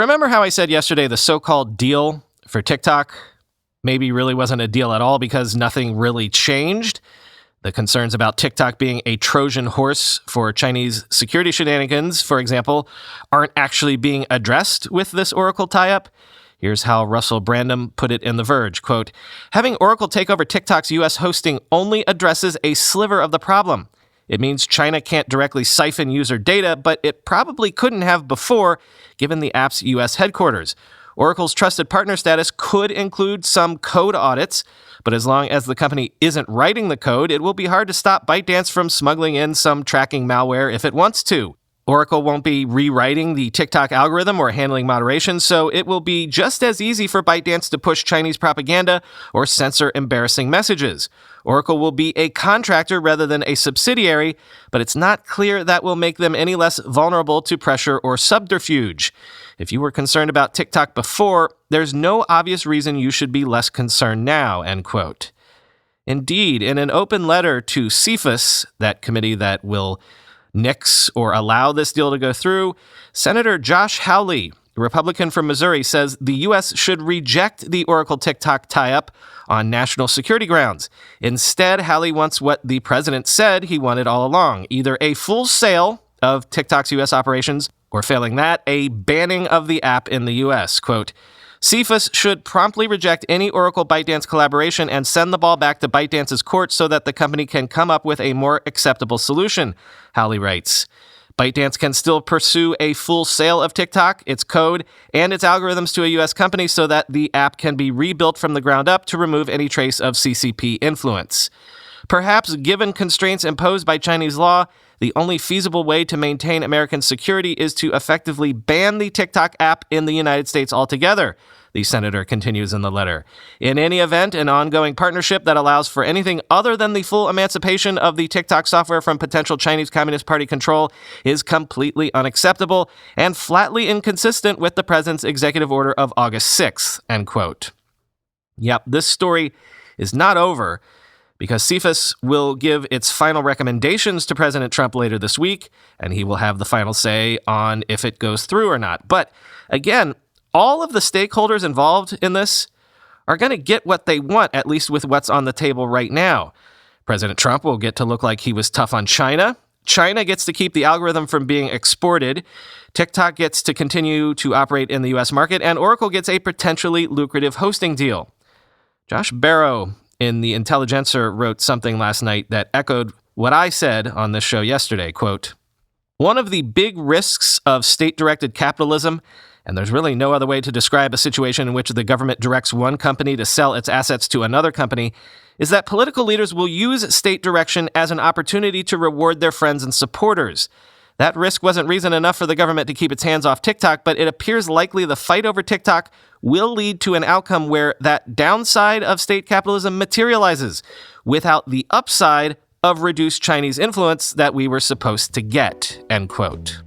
Remember how I said yesterday the so-called deal for TikTok maybe really wasn't a deal at all because nothing really changed? The concerns about TikTok being a Trojan horse for Chinese security shenanigans, for example, aren't actually being addressed with this Oracle tie-up. Here's how Russell Brandom put it in The Verge, quote, "Having Oracle take over TikTok's U.S. hosting only addresses a sliver of the problem. It means China can't directly siphon user data, but it probably couldn't have before, given the app's U.S. headquarters. Oracle's trusted partner status could include some code audits, but as long as the company isn't writing the code, it will be hard to stop ByteDance from smuggling in some tracking malware if it wants to. Oracle won't be rewriting the TikTok algorithm or handling moderation, so it will be just as easy for ByteDance to push Chinese propaganda or censor embarrassing messages. Oracle will be a contractor rather than a subsidiary, but it's not clear that will make them any less vulnerable to pressure or subterfuge. If you were concerned about TikTok before, there's no obvious reason you should be less concerned now," end quote. Indeed, in an open letter to CFIUS, that committee that will nix or allow this deal to go through, Senator Josh Hawley, a Republican from Missouri, says the U.S. should reject the Oracle TikTok tie-up on national security grounds. Instead, Hawley wants what the president said he wanted all along, either a full sale of TikTok's U.S. operations, or failing that, a banning of the app in the U.S. Quote, "CFIUS should promptly reject any Oracle-ByteDance collaboration and send the ball back to ByteDance's court so that the company can come up with a more acceptable solution," Hawley writes. ByteDance can still pursue a full sale of TikTok, its code, and its algorithms to a U.S. company so that the app can be rebuilt from the ground up to remove any trace of CCP influence. Perhaps, given constraints imposed by Chinese law, the only feasible way to maintain American security is to effectively ban the TikTok app in the United States altogether, the senator continues in the letter. In any event, an ongoing partnership that allows for anything other than the full emancipation of the TikTok software from potential Chinese Communist Party control is completely unacceptable and flatly inconsistent with the president's executive order of August 6th, end quote. Yep, this story is not over, because CFIUS will give its final recommendations to President Trump later this week, and he will have the final say on if it goes through or not. But again, all of the stakeholders involved in this are going to get what they want, at least with what's on the table right now. President Trump will get to look like he was tough on China. China gets to keep the algorithm from being exported. TikTok gets to continue to operate in the U.S. market, and Oracle gets a potentially lucrative hosting deal. Josh Barrow in The Intelligencer wrote something last night that echoed what I said on this show yesterday, quote, "One of the big risks of state-directed capitalism, and there's really no other way to describe a situation in which the government directs one company to sell its assets to another company, is that political leaders will use state direction as an opportunity to reward their friends and supporters. That risk wasn't reason enough for the government to keep its hands off TikTok, but it appears likely the fight over TikTok will lead to an outcome where that downside of state capitalism materializes without the upside of reduced Chinese influence that we were supposed to get," end quote.